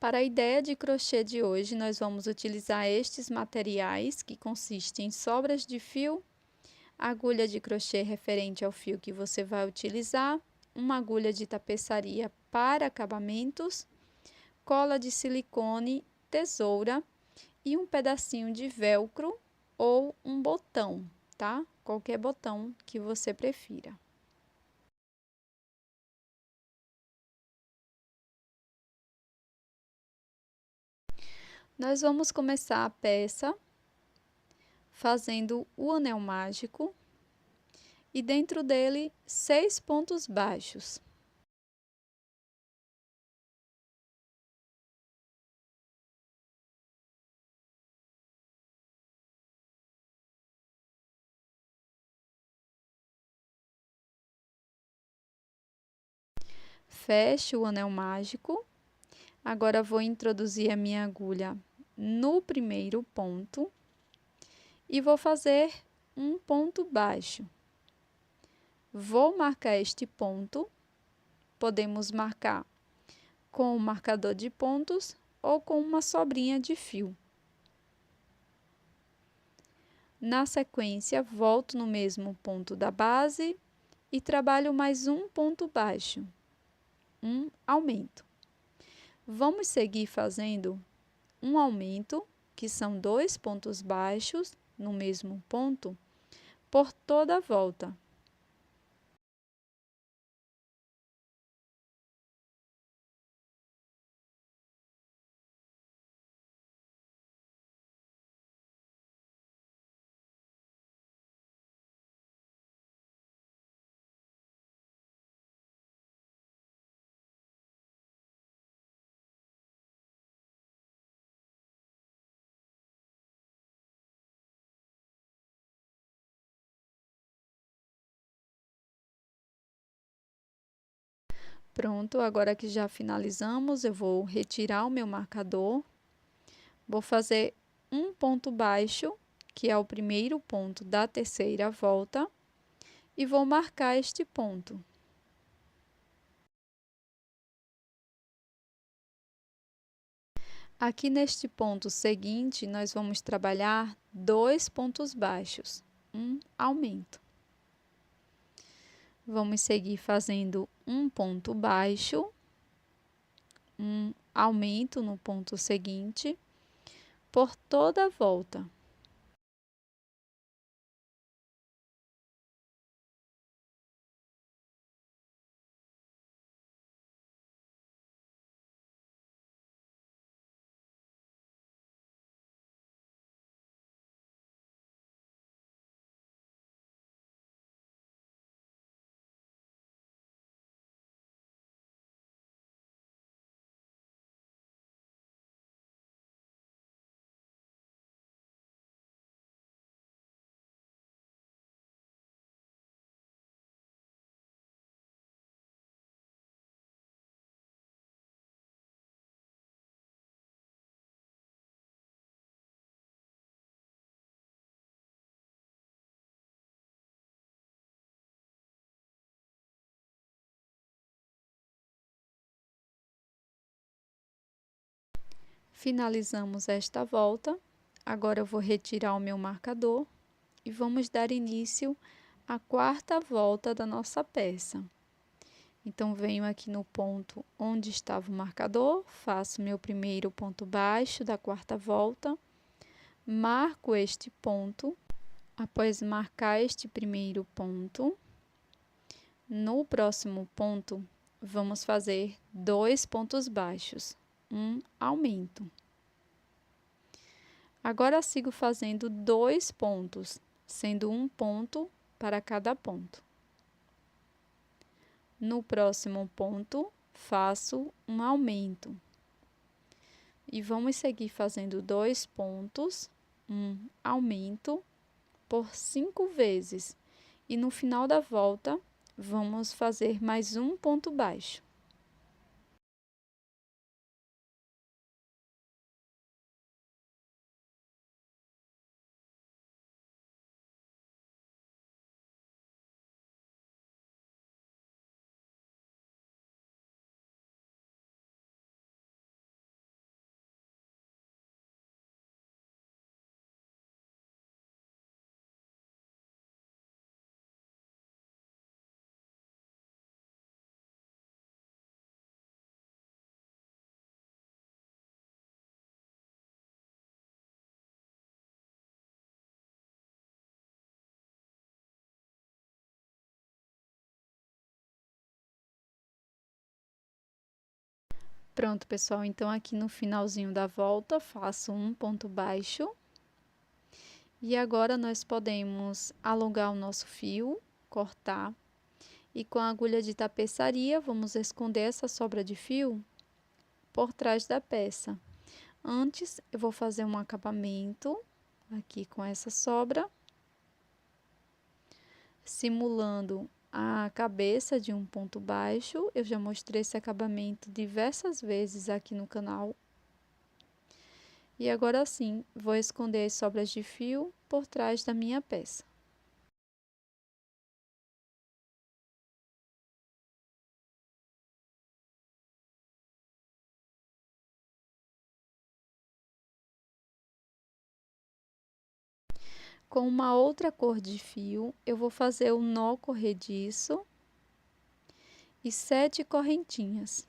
Para a ideia de crochê de hoje, nós vamos utilizar estes materiais, que consistem em sobras de fio, agulha de crochê referente ao fio que você vai utilizar, uma agulha de tapeçaria para acabamentos, cola de silicone, tesoura e um pedacinho de velcro ou um botão, tá? Qualquer botão que você prefira. Nós vamos começar a peça fazendo o anel mágico e dentro dele 6 pontos baixos. Fecho o anel mágico. Agora vou introduzir a minha agulha no primeiro ponto e vou fazer um ponto baixo. Vou marcar este ponto. Podemos marcar com o marcador de pontos ou com uma sobrinha de fio. Na sequência, volto no mesmo ponto da base e trabalho mais um ponto baixo, um aumento. Vamos seguir fazendo um aumento, que são 2 pontos baixos no mesmo ponto, por toda a volta. Pronto, agora que já finalizamos, eu vou retirar o meu marcador. Vou fazer um ponto baixo, que é o primeiro ponto da terceira volta, e vou marcar este ponto. Aqui neste ponto seguinte, nós vamos trabalhar 2 pontos baixos, um aumento. Vamos seguir fazendo um ponto baixo, um aumento no ponto seguinte, por toda a volta. Finalizamos esta volta. Agora eu vou retirar o meu marcador e vamos dar início à quarta volta da nossa peça. Então, venho aqui no ponto onde estava o marcador, faço meu primeiro ponto baixo da quarta volta, marco este ponto. Após marcar este primeiro ponto, no próximo ponto, vamos fazer 2 pontos baixos, um aumento. Agora, sigo fazendo 2 pontos, sendo um ponto para cada ponto. No próximo ponto, faço um aumento. E vamos seguir fazendo 2 pontos, um aumento, por 5 vezes. E no final da volta, vamos fazer mais um ponto baixo. Pronto, pessoal, então aqui no finalzinho da volta, faço um ponto baixo. E agora nós podemos alongar o nosso fio, cortar. E com a agulha de tapeçaria, vamos esconder essa sobra de fio por trás da peça. Antes, eu vou fazer um acabamento aqui com essa sobra, simulando a cabeça de um ponto baixo. Eu já mostrei esse acabamento diversas vezes aqui no canal. E agora sim, vou esconder as sobras de fio por trás da minha peça. Com uma outra cor de fio, eu vou fazer o nó corrediço e 7 correntinhas.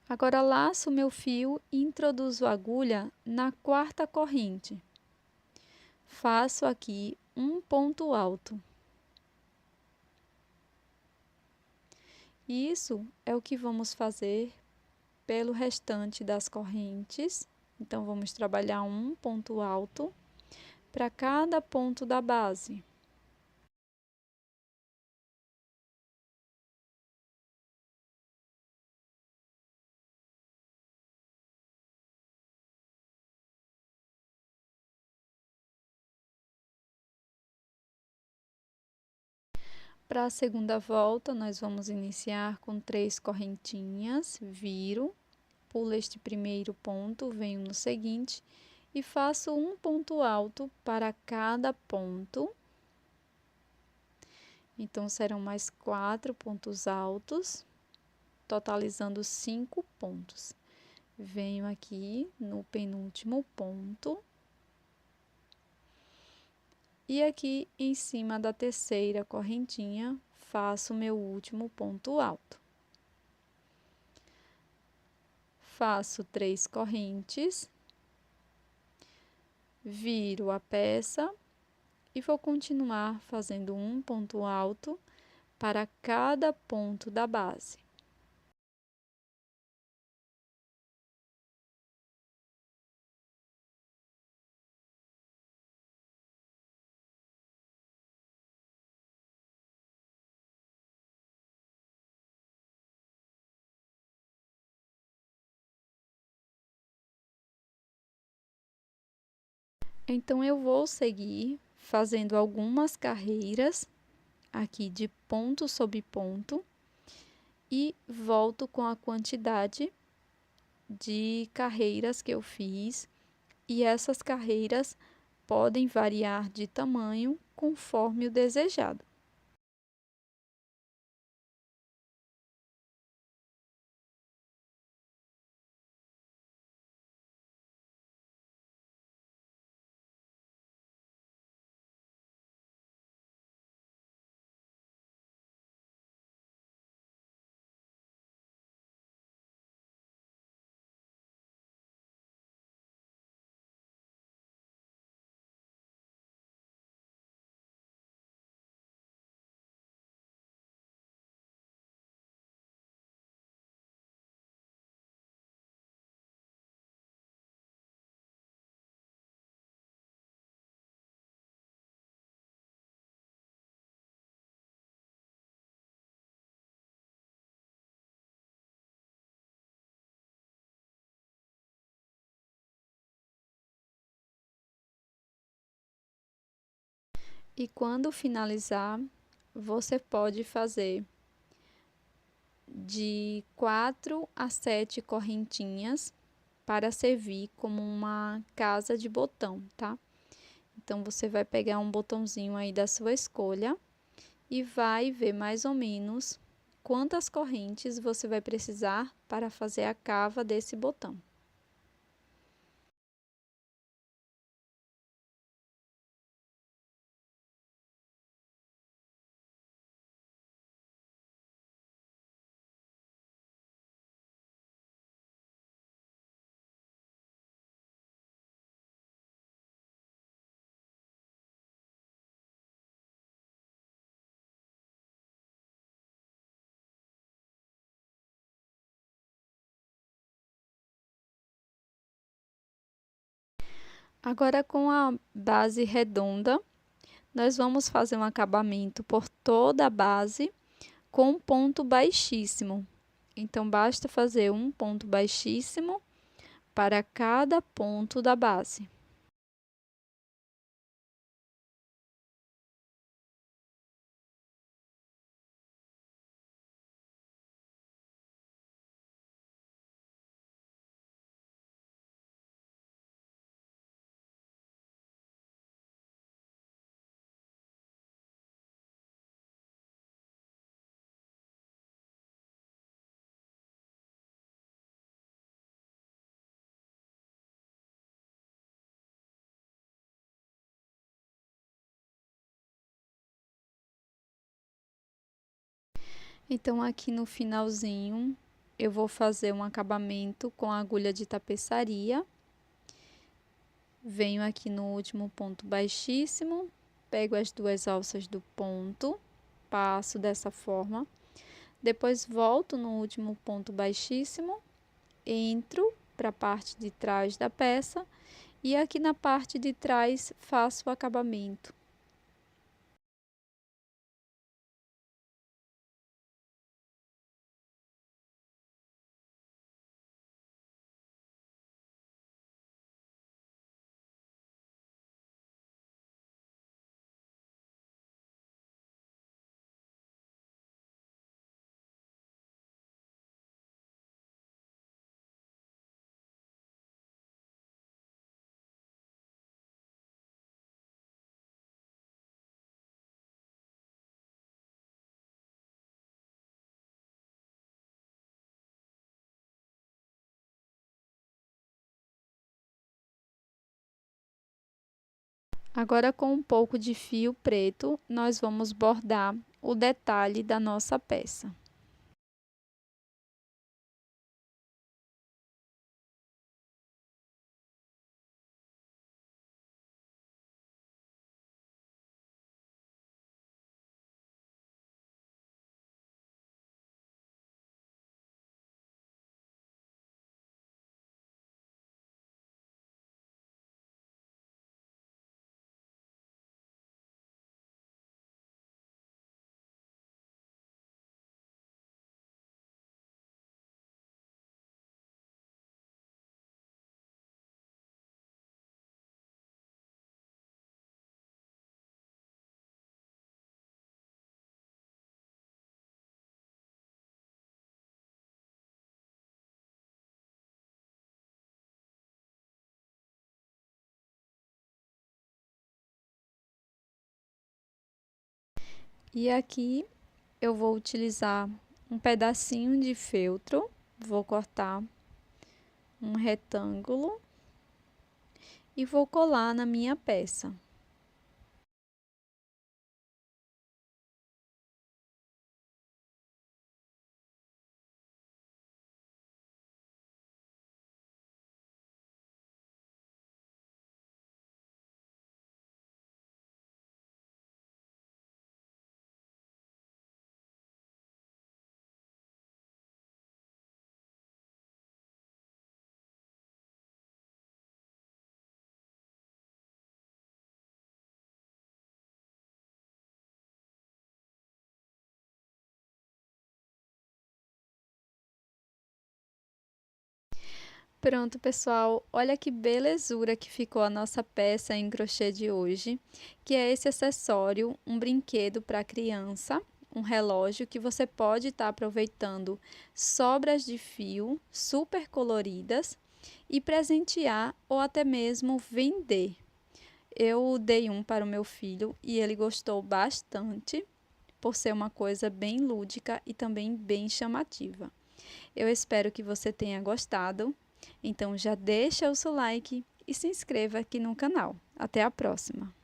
Agora, laço meu fio e introduzo a agulha na quarta corrente. Faço aqui um ponto alto. Isso é o que vamos fazer pelo restante das correntes. Então, vamos trabalhar um ponto alto para cada ponto da base. Para a segunda volta, nós vamos iniciar com 3 correntinhas, viro, pulo este primeiro ponto, venho no seguinte e faço um ponto alto para cada ponto. Então, serão mais 4 pontos altos, totalizando 5 pontos. Venho aqui no penúltimo ponto. E aqui em cima da terceira correntinha, faço meu último ponto alto. Faço 3 correntes, viro a peça e vou continuar fazendo um ponto alto para cada ponto da base. Então, eu vou seguir fazendo algumas carreiras aqui de ponto sobre ponto e volto com a quantidade de carreiras que eu fiz, e essas carreiras podem variar de tamanho conforme o desejado. E quando finalizar, você pode fazer de 4 a 7 correntinhas para servir como uma casa de botão, tá? Então, você vai pegar um botãozinho aí da sua escolha e vai ver mais ou menos quantas correntes você vai precisar para fazer a cava desse botão. Agora, com a base redonda, nós vamos fazer um acabamento por toda a base com um ponto baixíssimo. Então, basta fazer um ponto baixíssimo para cada ponto da base. Então, aqui no finalzinho, eu vou fazer um acabamento com a agulha de tapeçaria. Venho aqui no último ponto baixíssimo, pego as duas alças do ponto, passo dessa forma. Depois volto no último ponto baixíssimo, entro para a parte de trás da peça e aqui na parte de trás faço o acabamento. Agora, com um pouco de fio preto, nós vamos bordar o detalhe da nossa peça. E aqui eu vou utilizar um pedacinho de feltro, vou cortar um retângulo e vou colar na minha peça. Pronto, pessoal, olha que belezura que ficou a nossa peça em crochê de hoje, que é esse acessório, um brinquedo para criança, um relógio que você pode estar aproveitando sobras de fio super coloridas e presentear ou até mesmo vender. Eu dei um para o meu filho e ele gostou bastante, por ser uma coisa bem lúdica e também bem chamativa. Eu espero que você tenha gostado. Então já deixa o seu like e se inscreva aqui no canal. Até a próxima!